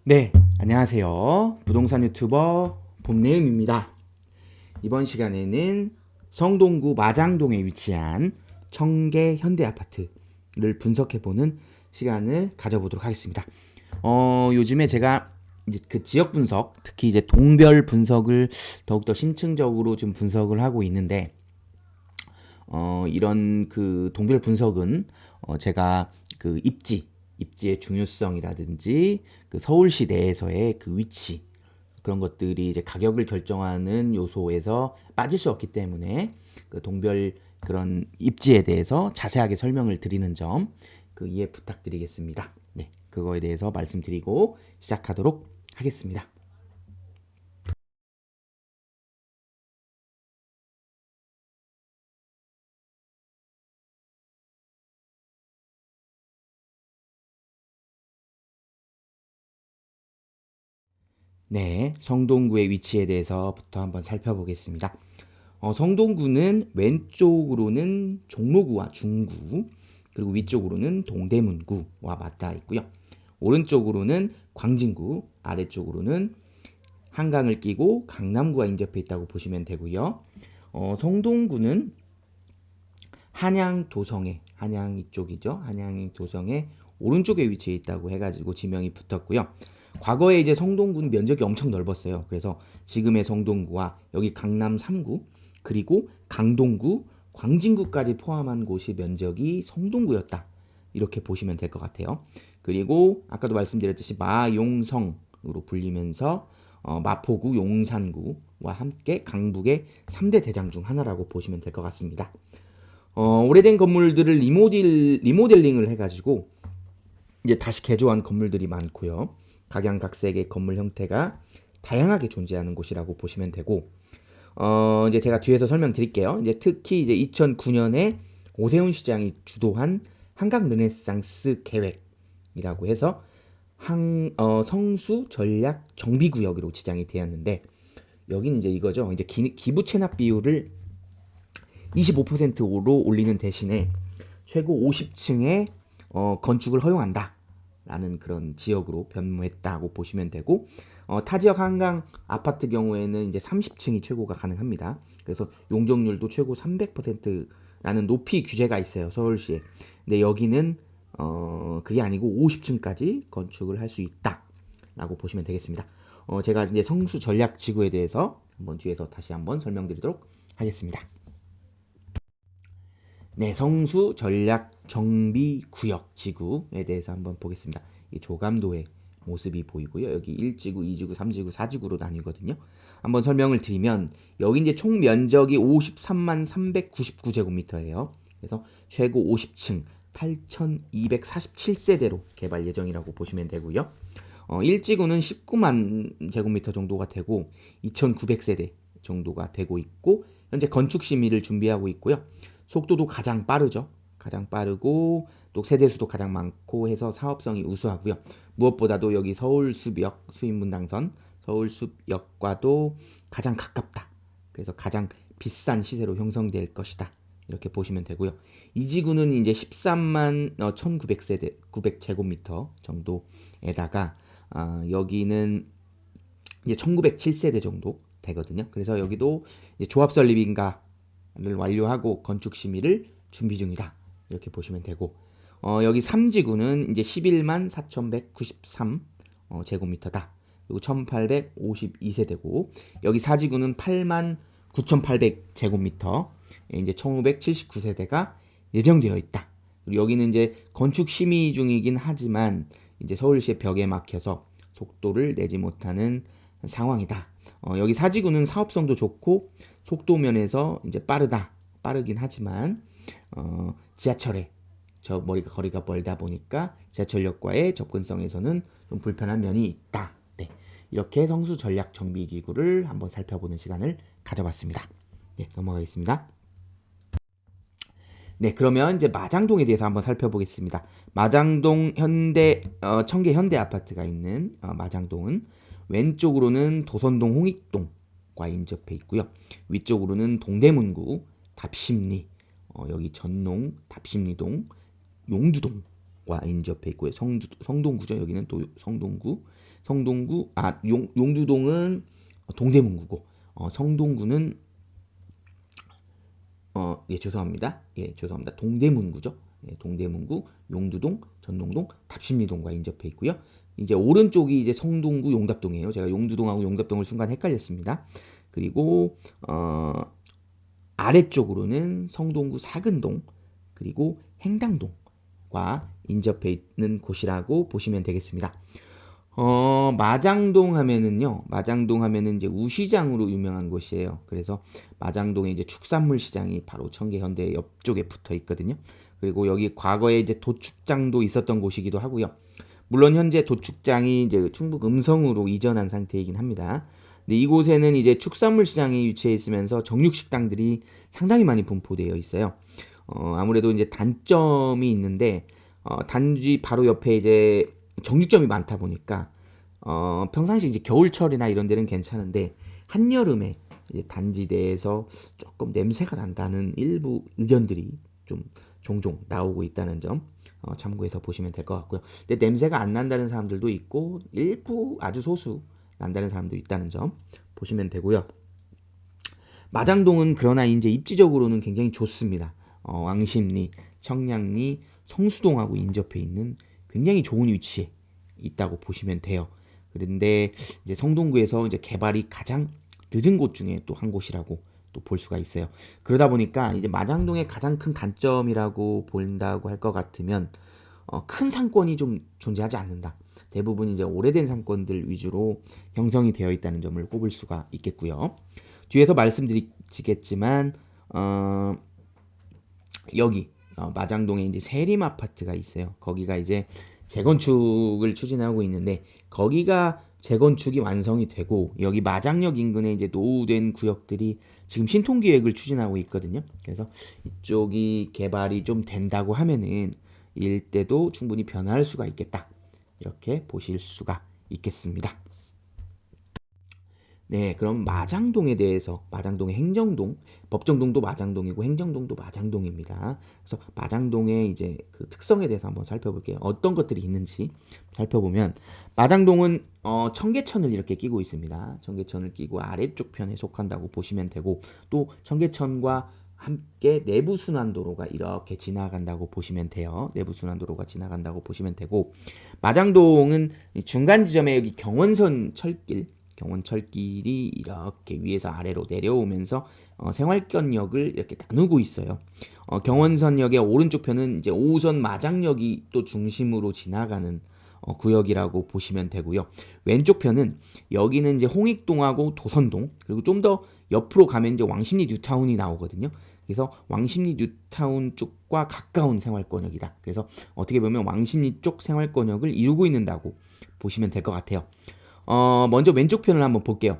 네, 안녕하세요. 부동산 유튜버 봄내음입니다. 이번 시간에는 성동구 마장동에 위치한 청계 현대아파트를 분석해보는 시간을 가져보도록 하겠습니다. 요즘에 제가 이제 그 지역 분석, 특히 이제 동별 분석을 더욱더 심층적으로 좀 분석을 하고 있는데, 이런 그 동별 분석은 제가 그 입지의 중요성이라든지 그 서울시 내에서의 그 위치 그런 것들이 이제 가격을 결정하는 요소에서 빠질 수 없기 때문에 그 동별 그런 입지에 대해서 자세하게 설명을 드리는 점 그 이해 부탁드리겠습니다. 네, 그거에 대해서 말씀드리고 시작하도록 하겠습니다. 네, 성동구의 위치에 대해서부터 한번 살펴보겠습니다. 성동구는 왼쪽으로는 종로구와 중구, 그리고 위쪽으로는 동대문구와 맞닿아 있고요. 오른쪽으로는 광진구, 아래쪽으로는 한강을 끼고 강남구와 인접해 있다고 보시면 되고요. 성동구는 한양 이쪽이죠. 한양 도성의 오른쪽에 위치해 있다고 해가지고 지명이 붙었고요. 과거에 이제 성동구는 면적이 엄청 넓었어요. 그래서 지금의 성동구와 여기 강남 3구, 그리고 강동구, 광진구까지 포함한 곳이 면적이 성동구였다. 이렇게 보시면 될 것 같아요. 그리고 아까도 말씀드렸듯이 마용성으로 불리면서 마포구, 용산구와 함께 강북의 3대 대장 중 하나라고 보시면 될 것 같습니다. 오래된 건물들을 리모델링을 해가지고 이제 다시 개조한 건물들이 많고요. 각양각색의 건물 형태가 다양하게 존재하는 곳이라고 보시면 되고, 이제 제가 뒤에서 설명드릴게요. 이제 특히 이제 2009년에 오세훈 시장이 주도한 한강 르네상스 계획이라고 해서 성수 전략 정비구역으로 지정이 되었는데, 여기는 이제 이거죠. 이제 기부 체납 비율을 25%로 올리는 대신에 최고 50층의 건축을 허용한다. 라는 그런 지역으로 변모했다고 보시면 되고, 타 지역 한강 아파트 경우에는 이제 30층이 최고가 가능합니다. 그래서 용적률도 최고 300%라는 높이 규제가 있어요, 서울시에. 근데 여기는 그게 아니고 50층까지 건축을 할 수 있다라고 보시면 되겠습니다. 제가 이제 성수 전략 지구에 대해서 한번 뒤에서 다시 한번 설명드리도록 하겠습니다. 네, 성수 전략 정비 구역 지구에 대해서 한번 보겠습니다. 이 조감도의 모습이 보이고요. 여기 1지구, 2지구, 3지구, 4지구로 나뉘거든요. 한번 설명을 드리면 여기 이제 총 면적이 53만 399제곱미터예요. 그래서 최고 50층 8,247세대로 개발 예정이라고 보시면 되고요. 1지구는 19만 제곱미터 정도가 되고 2,900세대 정도가 되고 있고 현재 건축 심의를 준비하고 있고요. 속도도 가장 빠르죠. 가장 빠르고 또 세대수도 가장 많고 해서 사업성이 우수하고요. 무엇보다도 여기 서울숲역 수인분당선 서울숲역과도 가장 가깝다. 그래서 가장 비싼 시세로 형성될 것이다. 이렇게 보시면 되고요. 이 지구는 이제 13만 1900세대 900제곱미터 정도에다가 여기는 이제 1907세대 정도 되거든요. 그래서 여기도 이제 조합 설립인가를 완료하고 건축 심의를 준비 중이다. 이렇게 보시면 되고 여기 3지구는 이제 11만 4193 제곱미터다. 그리고 1852세대고 여기 4지구는 8만 9800 제곱미터 이제 1579세대가 예정되어 있다. 그리고 여기는 이제 건축 심의 중이긴 하지만 이제 서울시의 벽에 막혀서 속도를 내지 못하는 상황이다. 여기 4지구는 사업성도 좋고 속도 면에서 이제 빠르긴 하지만 지하철에 거리가 멀다 보니까 지하철역과의 접근성에서는 좀 불편한 면이 있다. 네, 이렇게 성수 전략 정비 기구를 한번 살펴보는 시간을 가져봤습니다. 네, 넘어가겠습니다. 네, 그러면 이제 마장동에 대해서 한번 살펴보겠습니다. 마장동 청계 현대 아파트가 있는 마장동은 왼쪽으로는 도선동 홍익동과 인접해 있고요. 위쪽으로는 동대문구 답심리, 여기 전농, 답심리동, 용두동과 과 인접해 있고요. 성동구죠. 여기는 또 성동구, 용두동은 동대문구고, 성동구는 죄송합니다. 동대문구죠. 동대문구, 용두동, 전농동, 답심리동과 인접해 있고요. 이제 오른쪽이 이제 성동구, 용답동이에요. 제가 용두동하고 용답동을 순간 헷갈렸습니다. 그리고 아래쪽으로는 성동구 사근동, 그리고 행당동과 인접해 있는 곳이라고 보시면 되겠습니다. 마장동 하면은 이제 우시장으로 유명한 곳이에요. 그래서 마장동에 이제 축산물 시장이 바로 청계현대 옆쪽에 붙어 있거든요. 그리고 여기 과거에 이제 도축장도 있었던 곳이기도 하고요. 물론 현재 도축장이 이제 충북 음성으로 이전한 상태이긴 합니다. 근데 이곳에는 이제 축산물 시장이 위치해 있으면서 정육식당들이 상당히 많이 분포되어 있어요. 아무래도 이제 단점이 있는데, 단지 바로 옆에 이제 정육점이 많다 보니까 평상시 이제 겨울철이나 이런 데는 괜찮은데, 한여름에 이제 단지 내에서 조금 냄새가 난다는 일부 의견들이 좀 종종 나오고 있다는 점 참고해서 보시면 될 것 같고요. 근데 냄새가 안 난다는 사람들도 있고, 일부 아주 소수 난다는 사람도 있다는 점 보시면 되고요. 마장동은 그러나 이제 입지적으로는 굉장히 좋습니다. 왕십리, 청량리, 성수동하고 인접해 있는 굉장히 좋은 위치에 있다고 보시면 돼요. 그런데 이제 성동구에서 이제 개발이 가장 늦은 곳 중에 또 한 곳이라고 또 볼 수가 있어요. 그러다 보니까 이제 마장동의 가장 큰 단점이라고 본다고 할 것 같으면 큰 상권이 좀 존재하지 않는다. 대부분 이제 오래된 상권들 위주로 형성이 되어 있다는 점을 꼽을 수가 있겠고요. 뒤에서 말씀드리겠지만 여기 마장동에 이제 세림 아파트가 있어요. 거기가 이제 재건축을 추진하고 있는데, 거기가 재건축이 완성이 되고 여기 마장역 인근에 이제 노후된 구역들이 지금 신통기획을 추진하고 있거든요. 그래서 이쪽이 개발이 좀 된다고 하면은 일대도 충분히 변화할 수가 있겠다, 이렇게 보실 수가 있겠습니다. 네, 그럼 마장동에 대해서, 마장동의 행정동, 법정동도 마장동이고 행정동도 마장동입니다. 그래서 마장동의 이제 그 특성에 대해서 한번 살펴볼게요. 어떤 것들이 있는지 살펴보면, 마장동은 청계천을 이렇게 끼고 있습니다. 청계천을 끼고 아래쪽 편에 속한다고 보시면 되고, 또 청계천과 함께 내부순환도로가 이렇게 지나간다고 보시면 돼요. 내부순환도로가 지나간다고 보시면 되고, 마장동은 중간 지점에 여기 경원철길이 이렇게 위에서 아래로 내려오면서 생활권역을 이렇게 나누고 있어요. 경원선역의 오른쪽 편은 이제 5호선 마장역이 또 중심으로 지나가는 구역이라고 보시면 되고요. 왼쪽 편은 여기는 이제 홍익동하고 도선동, 그리고 좀 더 옆으로 가면 이제 왕십리 뉴타운이 나오거든요. 그래서 왕십리 뉴타운 쪽과 가까운 생활권역이다. 그래서 어떻게 보면 왕십리 쪽 생활권역을 이루고 있는다고 보시면 될 것 같아요. 먼저 왼쪽 편을 한번 볼게요.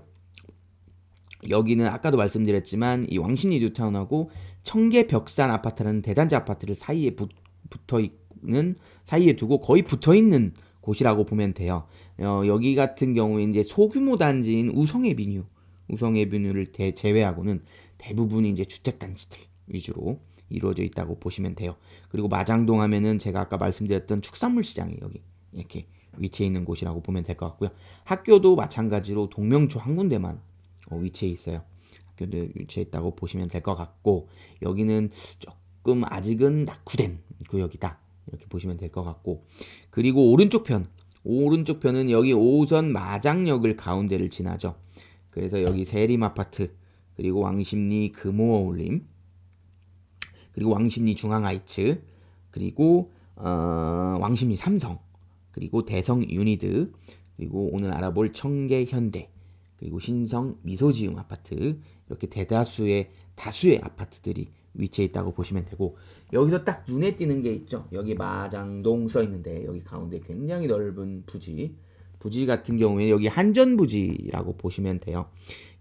여기는 아까도 말씀드렸지만 이 왕십리 뉴타운하고 청계벽산 아파트라는 대단지 아파트를 사이에 사이에 두고 거의 붙어 있는 곳이라고 보면 돼요. 여기 같은 경우에 이제 소규모 단지인 우성에비뉴를 제외하고는 대부분이 이제 주택단지들 위주로 이루어져 있다고 보시면 돼요. 그리고 마장동 하면은 제가 아까 말씀드렸던 축산물 시장이 여기 이렇게 위치해 있는 곳이라고 보면 될 것 같고요. 학교도 마찬가지로 동명초 한 군데만 위치해 있어요. 학교도 위치해 있다고 보시면 될 것 같고, 여기는 조금 아직은 낙후된 구역이다, 이렇게 보시면 될 것 같고, 그리고 오른쪽 편은 여기 5호선 마장역을 가운데를 지나죠. 그래서 여기 세림 아파트, 그리고 왕십리 금호어울림, 그리고 왕십리 중앙하이츠, 그리고 왕십리 삼성, 그리고 대성 유니드, 그리고 오늘 알아볼 청계현대, 그리고 신성 미소지음 아파트, 이렇게 다수의 아파트들이 위치해 있다고 보시면 되고, 여기서 딱 눈에 띄는 게 있죠. 여기 마장동 써 있는데 여기 가운데 굉장히 넓은 부지 같은 경우에 여기 한전부지라고 보시면 돼요.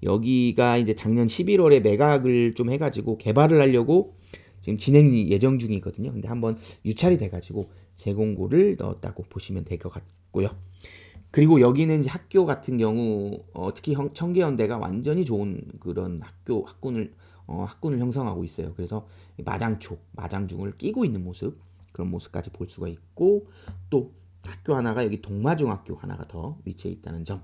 여기가 이제 작년 11월에 매각을 좀 해가지고 개발을 하려고 지금 진행 예정 중이거든요. 근데 한번 유찰이 돼가지고 재공고를 넣었다고 보시면 될 것 같고요. 그리고 여기는 이제 학교 같은 경우 특히 청계현대가 완전히 좋은 그런 학군을 형성하고 있어요. 그래서 마장중을 끼고 있는 모습, 그런 모습까지 볼 수가 있고, 또 학교 하나가 여기 동마중학교 하나가 더 위치해 있다는 점,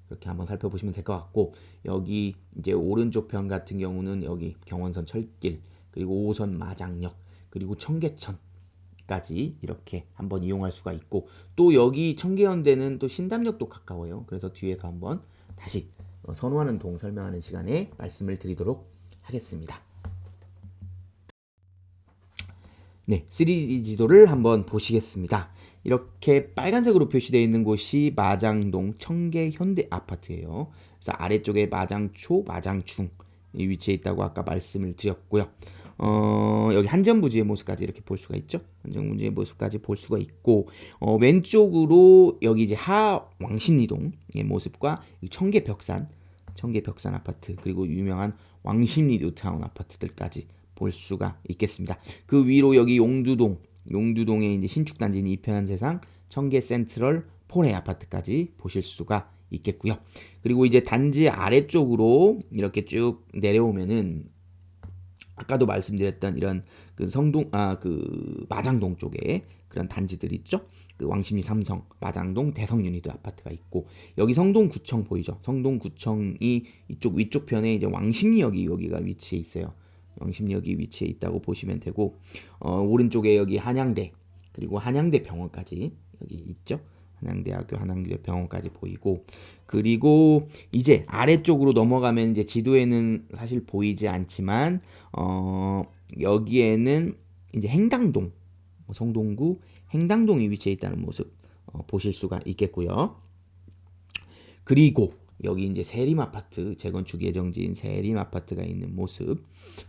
그렇게 한번 살펴보시면 될 것 같고, 여기 이제 오른쪽 편 같은 경우는 여기 경원선 철길, 그리고 5호선 마장역, 그리고 청계천까지 이렇게 한번 이용할 수가 있고, 또 여기 청계현대는 또 신당역도 가까워요. 그래서 뒤에서 한번 다시 선호하는 동 설명하는 시간에 말씀을 드리도록 하겠습니다. 네, 3D 지도를 한번 보시겠습니다. 이렇게 빨간색으로 표시되어 있는 곳이 마장동 청계현대 아파트예요. 그래서 아래쪽에 마장초, 마장중이 위치해 있다고 아까 말씀을 드렸고요. 여기 한전부지의 모습까지 이렇게 볼 수가 있죠. 한전부지의 모습까지 볼 수가 있고, 왼쪽으로 여기 이제 하왕십리동의 모습과 청계벽산 아파트, 그리고 유명한 왕십리 뉴타운 아파트들까지 볼 수가 있겠습니다. 그 위로 여기 용두동에 이제 신축단지인 이편한 세상, 청계 센트럴 폴의 아파트까지 보실 수가 있겠고요. 그리고 이제 단지 아래쪽으로 이렇게 쭉 내려오면은 아까도 말씀드렸던 이런 그 마장동 쪽에 그런 단지들 있죠. 그 왕십리 삼성, 마장동 대성유니드 아파트가 있고, 여기 성동구청 보이죠? 성동구청이 이쪽 위쪽 편에 이제 왕십리역이 여기가 위치해 있어요. 왕십리역이 위치해 있다고 보시면 되고, 오른쪽에 여기 한양대, 그리고 한양대 병원까지 여기 있죠. 한양대학교, 한양대 병원까지 보이고, 그리고 이제 아래쪽으로 넘어가면 이제 지도에는 사실 보이지 않지만 여기에는 이제 행당동, 성동구 행당동이 위치해 있다는 모습 보실 수가 있겠고요. 그리고 여기 이제 세림 아파트, 재건축 예정지인 세림 아파트가 있는 모습,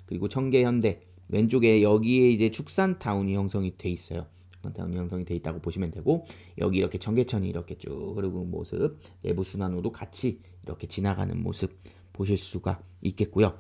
그리고 청계현대 왼쪽에 여기에 이제 축산타운이 형성이 돼 있어요. 축산타운이 형성이 돼 있다고 보시면 되고, 여기 이렇게 청계천이 이렇게 쭉 흐르는 모습, 내부 순환로도 같이 이렇게 지나가는 모습 보실 수가 있겠고요.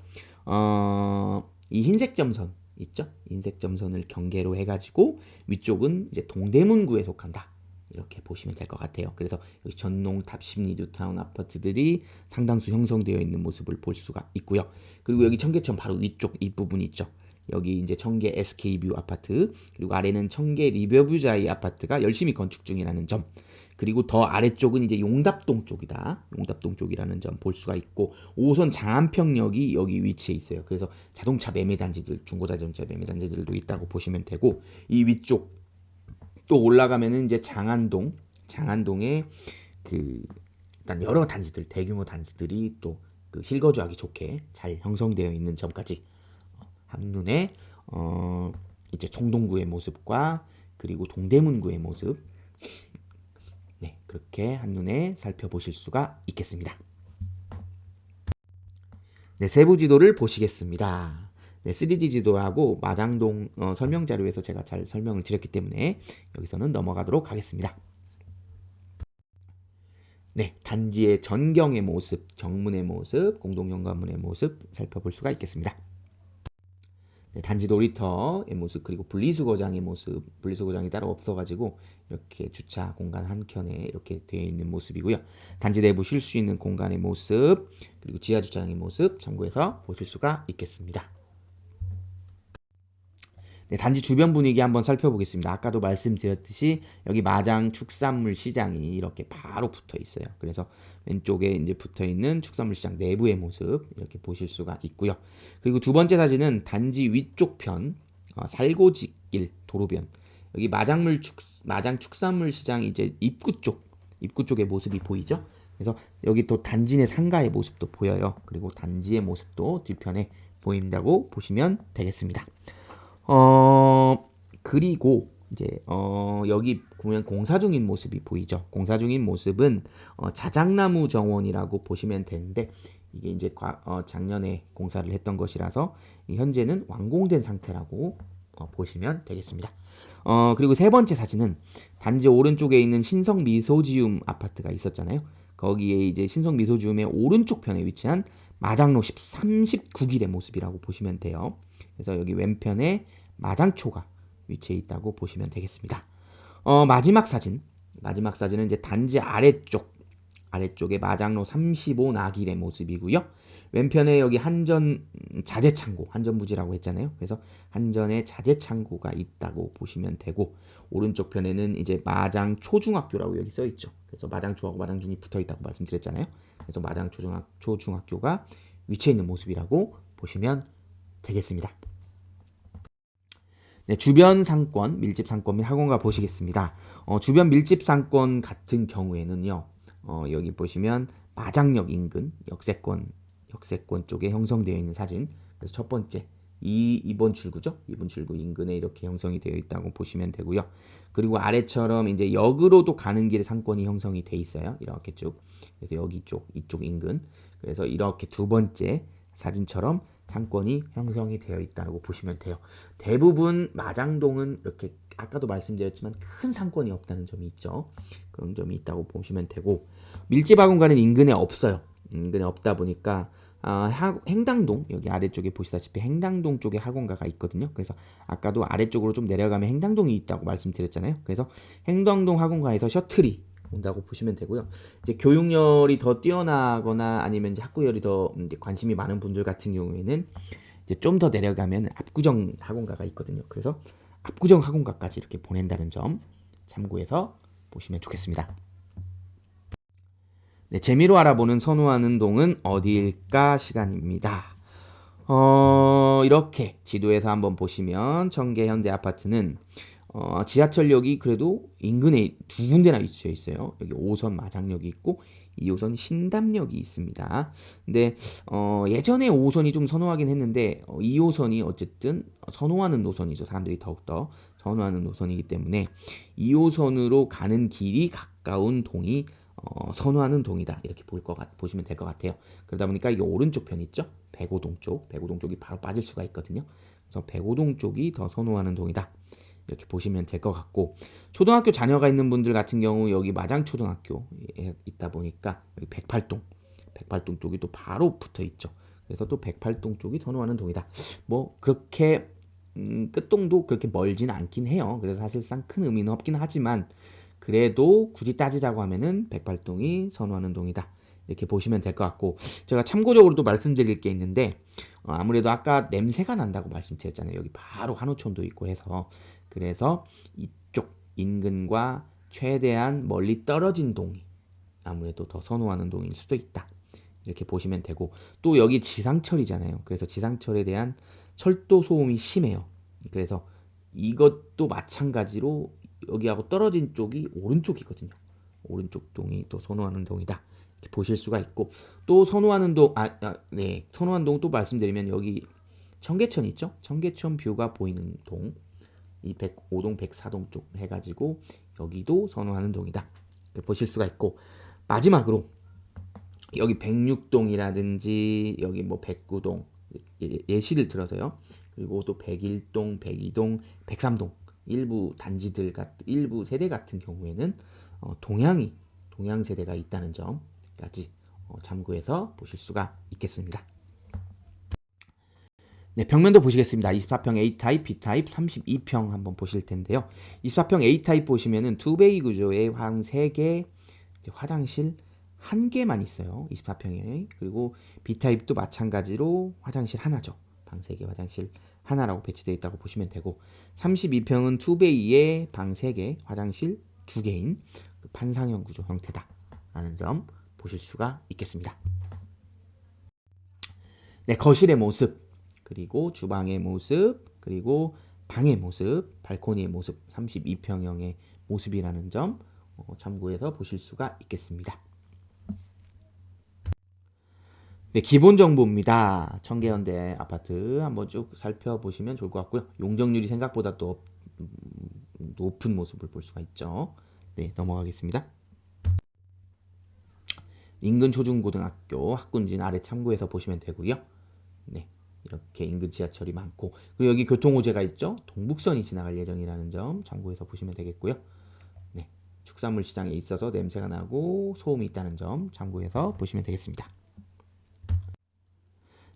이 흰색 점선 있죠? 흰색 점선을 경계로 해가지고 위쪽은 이제 동대문구에 속한다, 이렇게 보시면 될 것 같아요. 그래서 여기 전농, 답십리, 뉴타운 아파트들이 상당수 형성되어 있는 모습을 볼 수가 있고요. 그리고 여기 청계천 바로 위쪽 이 부분 있죠. 여기 이제 청계 SK뷰 아파트, 그리고 아래는 청계 리버뷰자이 아파트가 열심히 건축 중이라는 점, 그리고 더 아래쪽은 이제 용답동 쪽이다. 용답동 쪽이라는 점 볼 수가 있고, 5호선 장안평역이 여기 위치해 있어요. 그래서 자동차 매매 단지들, 중고자동차 매매 단지들도 있다고 보시면 되고, 이 위쪽 또 올라가면은 이제 장안동에 그 일단 여러 단지들, 대규모 단지들이 또 그 실거주하기 좋게 잘 형성되어 있는 점까지 한눈에 이제 청동구의 모습과 그리고 동대문구의 모습, 네, 그렇게 한눈에 살펴보실 수가 있겠습니다. 네, 세부 지도를 보시겠습니다. 네, 3D 지도하고 마장동 설명 자료에서 제가 잘 설명을 드렸기 때문에 여기서는 넘어가도록 하겠습니다. 네, 단지의 전경의 모습, 정문의 모습, 공동현관문의 모습 살펴볼 수가 있겠습니다. 네, 단지 놀이터의 모습, 그리고 분리수거장의 모습, 분리수거장이 따로 없어가지고 이렇게 주차 공간 한켠에 이렇게 되어 있는 모습이고요. 단지 내부 쉴 수 있는 공간의 모습, 그리고 지하 주차장의 모습 참고해서 보실 수가 있겠습니다. 네, 단지 주변 분위기 한번 살펴보겠습니다. 아까도 말씀드렸듯이 여기 마장 축산물 시장이 이렇게 바로 붙어 있어요. 그래서 왼쪽에 이제 붙어 있는 축산물 시장 내부의 모습 이렇게 보실 수가 있고요. 그리고 두 번째 사진은 단지 위쪽 편, 살고지길 도로변. 여기 마장 축산물 시장 이제 입구 쪽의 모습이 보이죠? 그래서 여기 또 단지 내 상가의 모습도 보여요. 그리고 단지의 모습도 뒤편에 보인다고 보시면 되겠습니다. 그리고 이제 여기 보면 공사 중인 모습이 보이죠. 공사 중인 모습은 자작나무 정원이라고 보시면 되는데, 이게 이제 작년에 공사를 했던 것이라서 현재는 완공된 상태라고 보시면 되겠습니다. 그리고 세 번째 사진은 단지 오른쪽에 있는 신성미소지움 아파트가 있었잖아요. 거기에 이제 신성미소지움의 오른쪽 편에 위치한 마장로 39길의 모습이라고 보시면 돼요. 그래서 여기 왼편에 마장초가 위치해 있다고 보시면 되겠습니다. 마지막 사진은 이제 단지 아래쪽에 마장로 35 나길의 모습이고요. 왼편에 여기 한전 자재창고, 한전부지라고 했잖아요. 그래서 한전에 자재창고가 있다고 보시면 되고, 오른쪽 편에는 이제 마장 초중학교라고 여기 써 있죠. 그래서 마장초하고 마장중이 붙어 있다고 말씀드렸잖아요. 그래서 마장 초중학교가 위치해 있는 모습이라고 보시면 되겠습니다. 네, 주변 상권, 밀집 상권 및 학원가 보시겠습니다. 주변 밀집 상권 같은 경우에는요, 여기 보시면 마장역 인근 역세권 쪽에 형성되어 있는 사진. 그래서 첫 번째, 이번 출구죠. 이번 출구 인근에 이렇게 형성이 되어 있다고 보시면 되고요. 그리고 아래처럼 이제 역으로도 가는 길에 상권이 형성이 돼 있어요. 이렇게 쭉. 그래서 여기 쪽, 이쪽 인근. 그래서 이렇게 두 번째 사진처럼 상권이 형성이 되어 있다고 보시면 돼요. 대부분 마장동은 이렇게 아까도 말씀드렸지만 큰 상권이 없다는 점이 있죠. 그런 점이 있다고 보시면 되고, 밀집 학원가는 인근에 없어요. 인근에 없다 보니까 행당동, 여기 아래쪽에 보시다시피 행당동 쪽에 학원가가 있거든요. 그래서 아까도 아래쪽으로 좀 내려가면 행당동이 있다고 말씀드렸잖아요. 그래서 행당동 학원가에서 셔틀이 온다고 보시면 되고요. 이제 교육열이 더 뛰어나거나 아니면 이제 학구열이 더 이제 관심이 많은 분들 같은 경우에는 이제 좀 더 내려가면 압구정 학원가가 있거든요. 그래서 압구정 학원가까지 이렇게 보낸다는 점 참고해서 보시면 좋겠습니다. 네, 재미로 알아보는 선호하는 동은 어디일까 시간입니다. 이렇게 지도에서 한번 보시면 청계 현대아파트는 지하철역이 그래도 인근에 두 군데나 위치해 있어요. 여기 5선 마장역이 있고 2호선 신담역이 있습니다. 근데 예전에 5호선이 좀 선호하긴 했는데 2호선이 어쨌든 선호하는 노선이죠. 사람들이 더욱더 선호하는 노선이기 때문에 2호선으로 가는 길이 가까운 동이 선호하는 동이다. 이렇게 보시면 될 것 같아요. 그러다 보니까 이게 오른쪽 편 있죠? 백오동 쪽이 바로 빠질 수가 있거든요. 그래서 백오동 쪽이 더 선호하는 동이다. 이렇게 보시면 될 것 같고, 초등학교 자녀가 있는 분들 같은 경우 여기 마장초등학교에 있다 보니까 여기 108동 쪽이 또 바로 붙어 있죠. 그래서 또 108동 쪽이 선호하는 동이다. 뭐 그렇게 끝동도 그렇게 멀진 않긴 해요. 그래서 사실상 큰 의미는 없긴 하지만 그래도 굳이 따지자고 하면은 108동이 선호하는 동이다. 이렇게 보시면 될 것 같고, 제가 참고적으로 또 말씀드릴 게 있는데 아무래도 아까 냄새가 난다고 말씀드렸잖아요. 여기 바로 한우촌도 있고 해서, 그래서 이쪽 인근과 최대한 멀리 떨어진 동이 아무래도 더 선호하는 동일 수도 있다. 이렇게 보시면 되고, 또 여기 지상철이잖아요. 그래서 지상철에 대한 철도 소음이 심해요. 그래서 이것도 마찬가지로 여기하고 떨어진 쪽이 오른쪽이거든요. 오른쪽 동이 또 선호하는 동이다. 이렇게 보실 수가 있고, 또 선호하는 동, 선호하는 동 또 말씀드리면 여기 청계천 있죠? 청계천 뷰가 보이는 동, 이 105동, 104동 쪽 해가지고 여기도 선호하는 동이다. 이렇게 보실 수가 있고, 마지막으로 여기 106동이라든지 여기 뭐 109동 예시를 들어서요. 그리고 또 101동, 102동, 103동 일부 단지들 일부 세대 같은 경우에는 동양 세대가 있다는 점까지 참고해서 보실 수가 있겠습니다. 네, 벽면도 보시겠습니다. 24평 A타입, B타입, 32평 한번 보실 텐데요. 24평 A타입 보시면은 투베이 구조의 방 3개, 화장실 1개만 있어요. 24평에. 그리고 B타입도 마찬가지로 화장실 하나죠. 방 3개, 화장실 하나라고 배치되어 있다고 보시면 되고, 32평은 투베이에 방 3개, 화장실 2개인 판상형 구조 형태다라는 점 보실 수가 있겠습니다. 네, 거실의 모습, 그리고 주방의 모습, 그리고 방의 모습, 발코니의 모습, 32평형의 모습이라는 점 참고해서 보실 수가 있겠습니다. 네, 기본 정보입니다. 청계현대 아파트 한번 쭉 살펴보시면 좋을 것 같고요. 용적률이 생각보다 또 높은 모습을 볼 수가 있죠. 네, 넘어가겠습니다. 인근 초중고등학교 학군진 아래 참고해서 보시면 되고요. 네, 이렇게 인근 지하철이 많고, 그리고 여기 교통호재가 있죠. 동북선이 지나갈 예정이라는 점 참고해서 보시면 되겠고요. 네, 축산물 시장에 있어서 냄새가 나고 소음이 있다는 점 참고해서 보시면 되겠습니다.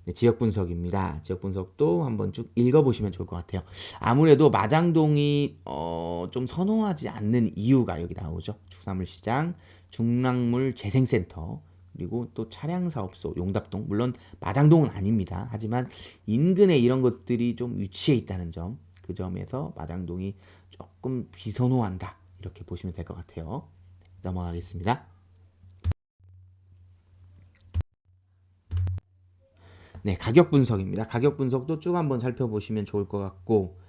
네, 지역 분석입니다. 지역 분석도 한번 쭉 읽어보시면 좋을 것 같아요. 아무래도 마장동이 좀 선호하지 않는 이유가 여기 나오죠. 축산물 시장, 중랑물 재생센터, 그리고 또 차량사업소, 용답동, 물론 마장동은 아닙니다. 하지만 인근에 이런 것들이 좀 위치해 있다는 점, 그 점에서 마장동이 조금 비선호한다, 이렇게 보시면 될 것 같아요. 넘어가겠습니다. 네, 가격 분석입니다. 가격 분석도 쭉 한번 살펴보시면 좋을 것 같고,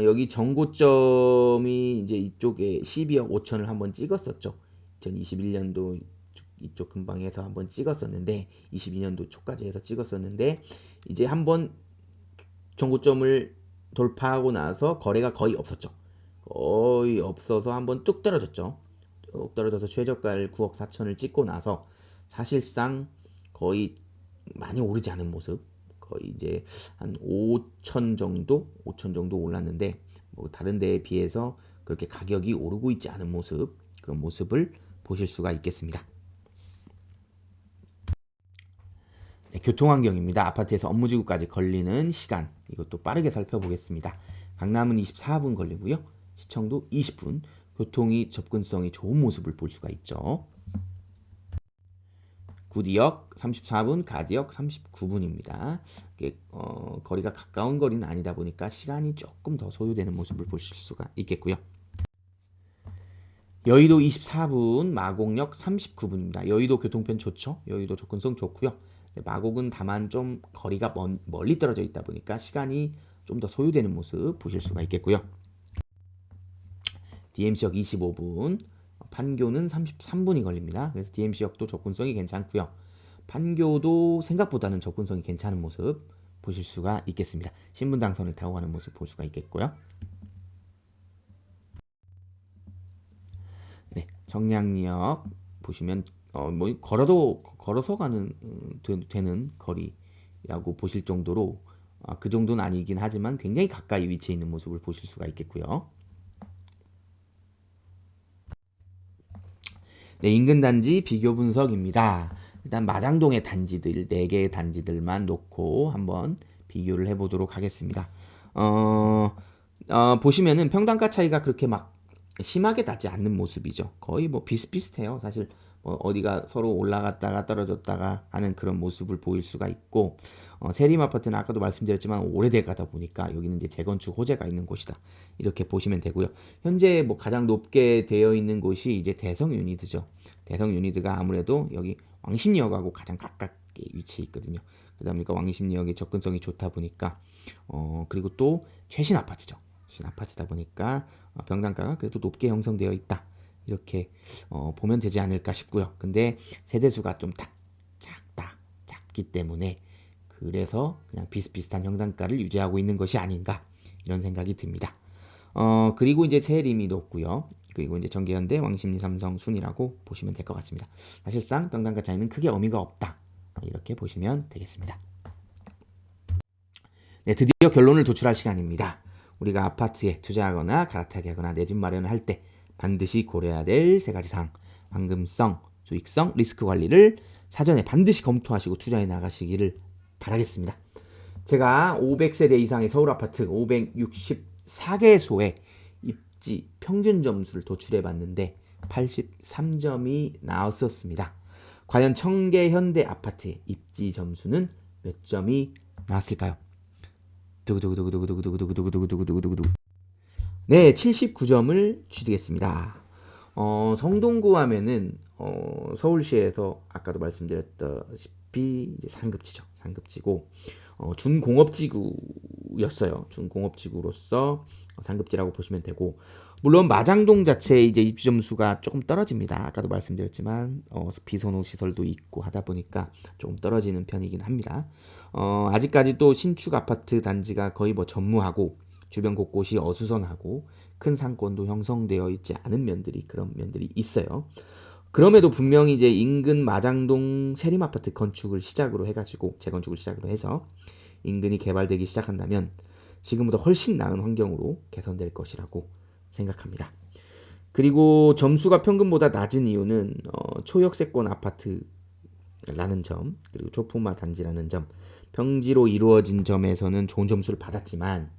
여기 정고점이 이제 이쪽에 12억 5천을 한번 찍었었죠. 2021년도 이쪽 근방에서 한번 찍었었는데, 22년도 초까지 해서 찍었었는데, 이제 한번 정고점을 돌파하고 나서 거래가 거의 없었죠. 거의 없어서 한번 뚝 떨어졌죠. 뚝 떨어져서 최저가를 9억 4천을 찍고 나서 사실상 거의 많이 오르지 않은 모습, 거의 이제 한 5천 정도, 5천 정도 올랐는데, 뭐 다른 데에 비해서 그렇게 가격이 오르고 있지 않은 모습, 그런 모습을 보실 수가 있겠습니다. 네, 교통환경입니다. 아파트에서 업무지구까지 걸리는 시간, 이것도 빠르게 살펴보겠습니다. 강남은 24분 걸리고요. 시청도 20분, 교통이 접근성이 좋은 모습을 볼 수가 있죠. 구디역 34분, 가디역 39분입니다. 거리가 가까운 거리는 아니다 보니까 시간이 조금 더 소요되는 모습을 보실 수가 있겠고요. 여의도 24분, 마곡역 39분입니다. 여의도 교통편 좋죠? 여의도 접근성 좋고요. 마곡은 다만 좀 거리가 멀리 떨어져 있다 보니까 시간이 좀 더 소요되는 모습 보실 수가 있겠고요. DMC역 25분, 판교는 33분이 걸립니다. 그래서 DMC역도 접근성이 괜찮고요. 판교도 생각보다는 접근성이 괜찮은 모습 보실 수가 있겠습니다. 신분당선을 타고 가는 모습 볼 수가 있겠고요. 네, 청량리역 보시면 뭐 걸어서 가는 되는 거리라고 보실 정도로 그 정도는 아니긴 하지만 굉장히 가까이 위치해 있는 모습을 보실 수가 있겠고요. 네, 인근 단지 비교 분석입니다. 일단 마장동의 단지들 4개의 단지들만 놓고 한번 비교를 해보도록 하겠습니다. 보시면은 평당가 차이가 그렇게 막 심하게 나지 않는 모습이죠. 거의 뭐 비슷비슷해요. 사실 뭐 어디가 서로 올라갔다가 떨어졌다가 하는 그런 모습을 보일 수가 있고, 세림 아파트는 아까도 말씀드렸지만 오래돼 가다 보니까 여기는 이제 재건축 호재가 있는 곳이다, 이렇게 보시면 되고요. 현재 뭐 가장 높게 되어 있는 곳이 이제 대성 유니드죠. 대성 유니드가 아무래도 여기 왕십리역하고 가장 가깝게 위치해 있거든요. 그러다 보니까 왕십리역의 접근성이 좋다 보니까 그리고 또 최신 아파트죠. 최신 아파트다 보니까 평당가가 그래도 높게 형성되어 있다, 이렇게 보면 되지 않을까 싶고요. 근데 세대수가 좀 작기 때문에 그래서 그냥 비슷비슷한 형상가를 유지하고 있는 것이 아닌가, 이런 생각이 듭니다. 그리고 이제 세림이 높고요. 그리고 이제 전기현대, 왕십리, 삼성, 순이라고 보시면 될 것 같습니다. 사실상 평당가 차이는 크게 의미가 없다, 이렇게 보시면 되겠습니다. 네, 드디어 결론을 도출할 시간입니다. 우리가 아파트에 투자하거나 갈아타게 하거나 내 집 마련을 할 때 반드시 고려해야 될 3가지 사항, 황금성, 수익성, 리스크 관리를 사전에 반드시 검토하시고 투자해 나가시기를 바라겠습니다. 제가 500세대 이상의 서울 아파트 564개소의 입지 평균 점수를 도출해 봤는데 83점이 나왔었습니다. 과연 청계현대 아파트의 입지 점수는 몇 점이 나왔을까요? 두구두구두구두구두구두구두구두구두구두구두구. 네, 79점을 취득했습니다. 성동구 하면은 서울시에서 아까도 말씀드렸다시피 이제 상급지죠. 상급지고 준공업지구였어요. 준공업지구로서 상급지라고 보시면 되고, 물론 마장동 자체의 이제 입지 점수가 조금 떨어집니다. 아까도 말씀드렸지만 비선호 시설도 있고 하다 보니까 조금 떨어지는 편이긴 합니다. 아직까지 또 신축 아파트 단지가 거의 뭐 전무하고 주변 곳곳이 어수선하고 큰 상권도 형성되어 있지 않은 그런 면들이 있어요. 그럼에도 분명히 이제 인근 마장동 세림 아파트 건축을 시작으로 해가지고 재건축을 시작으로 해서 인근이 개발되기 시작한다면 지금보다 훨씬 나은 환경으로 개선될 것이라고 생각합니다. 그리고 점수가 평균보다 낮은 이유는 초역세권 아파트라는 점, 그리고 초품화 단지라는 점, 평지로 이루어진 점에서는 좋은 점수를 받았지만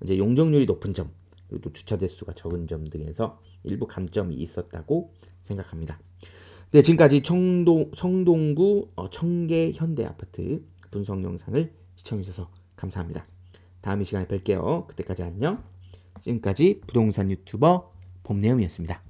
이제 용적률이 높은 점, 그리고 또 주차 대수가 적은 점 등에서 일부 감점이 있었다고 생각합니다. 네, 지금까지 성동구 청계 현대아파트 분석 영상을 시청해주셔서 감사합니다. 다음 이 시간에 뵐게요. 그때까지 안녕. 지금까지 부동산 유튜버 봄내음이었습니다.